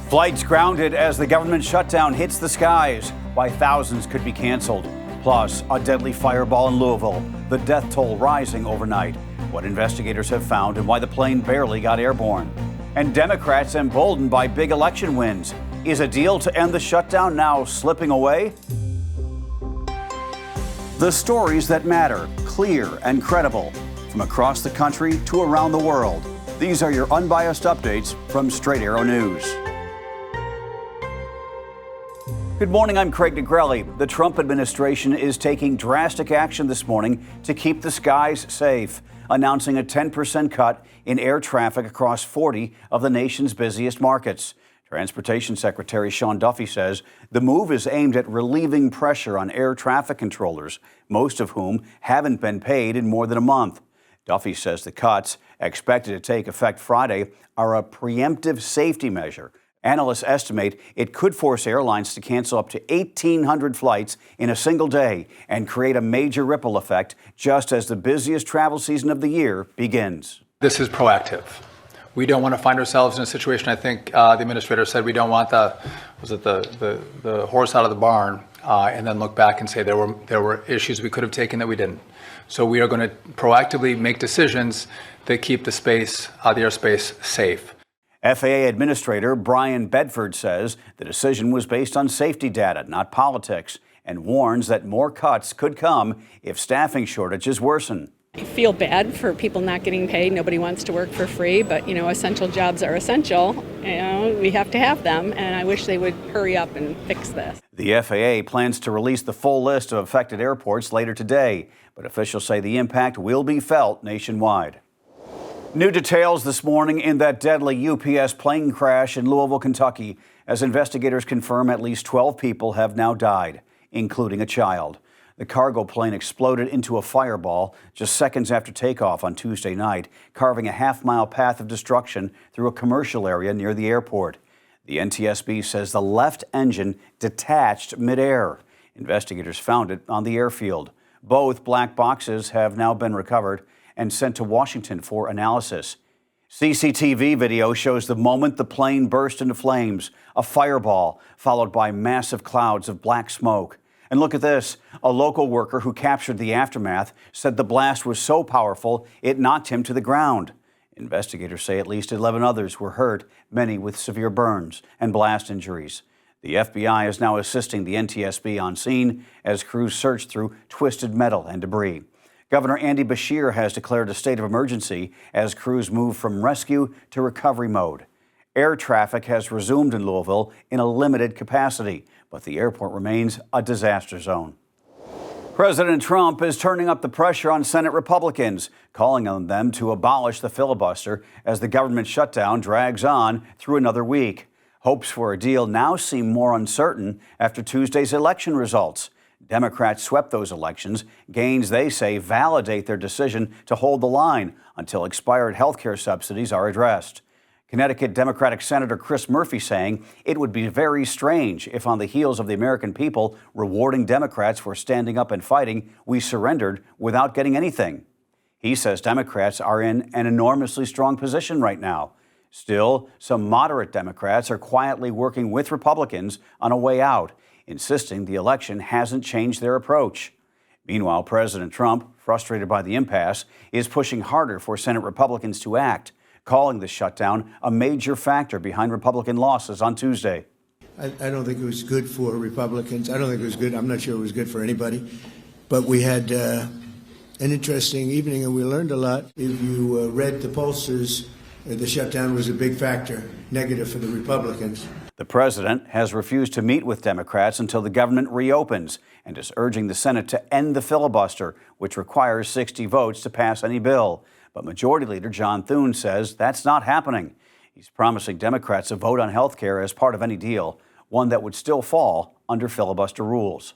Flights grounded as the government shutdown hits the skies. Why thousands could be canceled. Plus, a deadly fireball in Louisville. The death toll rising overnight. What investigators have found and why the plane barely got airborne. And Democrats emboldened by big election wins. Is a deal to end the shutdown now slipping away? The stories that matter, clear and credible. From across the country to around the world. These are your unbiased updates from Straight Arrow News. Good morning, I'm Craig Negrelli. The Trump administration is taking drastic action this morning to keep the skies safe, announcing a 10% cut in air traffic across 40 of the nation's busiest markets. Transportation Secretary Sean Duffy says the move is aimed at relieving pressure on air traffic controllers, most of whom haven't been paid in more than a month. Duffy says the cuts, expected to take effect Friday, are a preemptive safety measure. Analysts estimate it could force airlines to cancel up to 1,800 flights in a single day and create a major ripple effect just as the busiest travel season of the year begins. This is proactive. We don't want to find ourselves in a situation, I think the administrator said, we don't want the horse out of the barn and then look back and say there were issues we could have taken that we didn't. So we are going to proactively make decisions that keep the airspace safe. FAA Administrator Brian Bedford says the decision was based on safety data, not politics, and warns that more cuts could come if staffing shortages worsen. I feel bad for people not getting paid. Nobody wants to work for free, but essential jobs are essential. We have to have them, and I wish they would hurry up and fix this. The FAA plans to release the full list of affected airports later today, but officials say the impact will be felt nationwide. New details this morning in that deadly UPS plane crash in Louisville, Kentucky, as investigators confirm at least 12 people have now died, including a child. The cargo plane exploded into a fireball just seconds after takeoff on Tuesday night, carving a half-mile path of destruction through a commercial area near the airport. The NTSB says the left engine detached midair. Investigators found it on the airfield. Both black boxes have now been recovered and sent to Washington for analysis. CCTV video shows the moment the plane burst into flames, a fireball followed by massive clouds of black smoke. And look at this. A local worker who captured the aftermath said the blast was so powerful it knocked him to the ground. Investigators say at least 11 others were hurt, many with severe burns and blast injuries. The FBI is now assisting the NTSB on scene as crews search through twisted metal and debris. Governor Andy Beshear has declared a state of emergency as crews move from rescue to recovery mode. Air traffic has resumed in Louisville in a limited capacity, but the airport remains a disaster zone. President Trump is turning up the pressure on Senate Republicans, calling on them to abolish the filibuster as the government shutdown drags on through another week. Hopes for a deal now seem more uncertain after Tuesday's election results. Democrats swept those elections, gains they say validate their decision to hold the line until expired health care subsidies are addressed. Connecticut Democratic Senator Chris Murphy saying it would be very strange if on the heels of the American people rewarding Democrats for standing up and fighting, we surrendered without getting anything. He says Democrats are in an enormously strong position right now. Still, some moderate Democrats are quietly working with Republicans on a way out, insisting the election hasn't changed their approach. Meanwhile, President Trump, frustrated by the impasse, is pushing harder for Senate Republicans to act, calling the shutdown a major factor behind Republican losses on Tuesday. I don't think it was good for Republicans. I don't think it was good. I'm not sure it was good for anybody. But we had an interesting evening, and we learned a lot. If you read the pollsters, the shutdown was a big factor, negative for the Republicans. The president has refused to meet with Democrats until the government reopens and is urging the Senate to end the filibuster, which requires 60 votes to pass any bill. But Majority Leader John Thune says that's not happening. He's promising Democrats a vote on health care as part of any deal, one that would still fall under filibuster rules.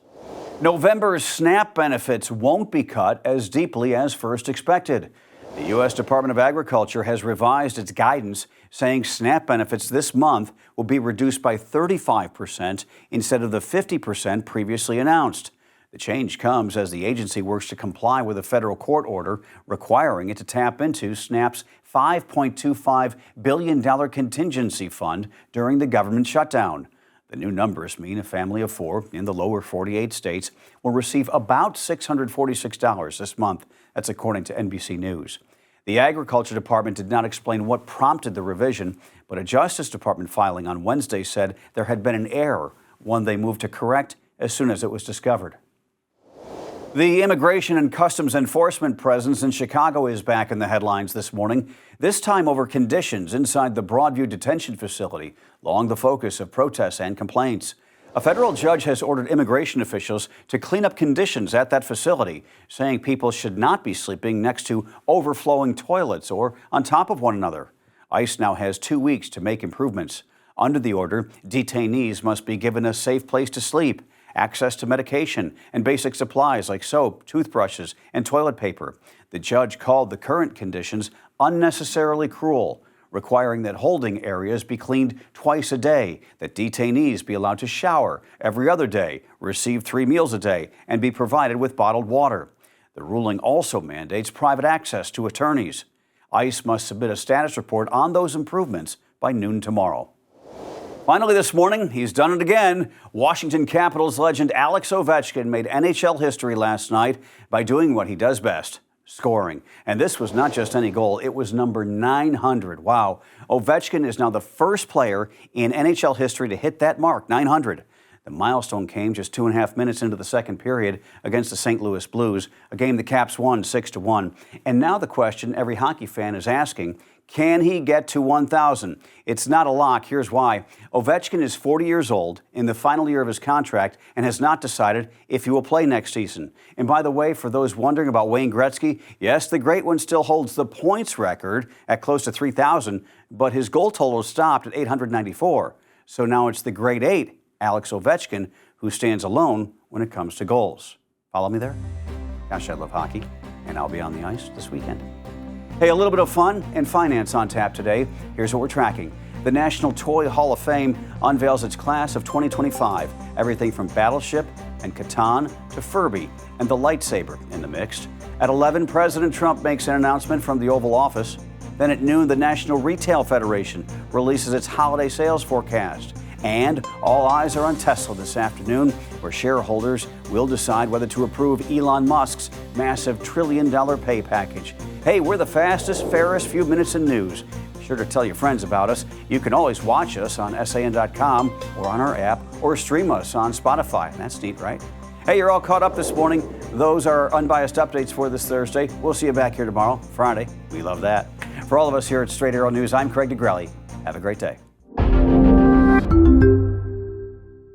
November's SNAP benefits won't be cut as deeply as first expected. The U.S. Department of Agriculture has revised its guidance, saying SNAP benefits this month will be reduced by 35% instead of the 50% previously announced. The change comes as the agency works to comply with a federal court order requiring it to tap into SNAP's $5.25 billion contingency fund during the government shutdown. The new numbers mean a family of 4 in the lower 48 states will receive about $646 this month. That's according to NBC News. The Agriculture Department did not explain what prompted the revision, but a Justice Department filing on Wednesday said there had been an error, one they moved to correct as soon as it was discovered. The Immigration and Customs Enforcement presence in Chicago is back in the headlines this morning, this time over conditions inside the Broadview Detention Facility, long the focus of protests and complaints. A federal judge has ordered immigration officials to clean up conditions at that facility, saying people should not be sleeping next to overflowing toilets or on top of one another. ICE now has 2 weeks to make improvements. Under the order, detainees must be given a safe place to sleep, access to medication, and basic supplies like soap, toothbrushes, and toilet paper. The judge called the current conditions unnecessarily cruel, requiring that holding areas be cleaned twice a day, that detainees be allowed to shower every other day, receive 3 meals a day, and be provided with bottled water. The ruling also mandates private access to attorneys. ICE must submit a status report on those improvements by noon tomorrow. Finally this morning, he's done it again. Washington Capitals legend Alex Ovechkin made NHL history last night by doing what he does best, scoring. And this was not just any goal, it was number 900. Wow. Ovechkin is now the first player in NHL history to hit that mark, 900. The milestone came just 2.5 minutes into the second period against the St. Louis Blues, a game the Caps won 6-1. And now the question every hockey fan is asking, can he get to 1,000? It's not a lock. Here's why. Ovechkin is 40 years old in the final year of his contract and has not decided if he will play next season. And by the way, for those wondering about Wayne Gretzky, yes, the great one still holds the points record at close to 3,000, but his goal total stopped at 894. So now it's the great 8, Alex Ovechkin, who stands alone when it comes to goals. Follow me there? Gosh, I love hockey, and I'll be on the ice this weekend. Hey, a little bit of fun and finance on tap today. Here's what we're tracking. The National Toy Hall of Fame unveils its class of 2025. Everything from Battleship and Catan to Furby and the lightsaber in the mix. At 11, President Trump makes an announcement from the Oval Office. Then at noon, the National Retail Federation releases its holiday sales forecast. And all eyes are on Tesla this afternoon, where shareholders will decide whether to approve Elon Musk's massive $1 trillion pay package. Hey, we're the fastest, fairest few minutes in news. Be sure to tell your friends about us. You can always watch us on SAN.com or on our app or stream us on Spotify. That's neat, right? Hey, you're all caught up this morning. Those are Unbiased Updates for this Thursday. We'll see you back here tomorrow, Friday. We love that. For all of us here at Straight Arrow News, I'm Craig DeGrelli. Have a great day.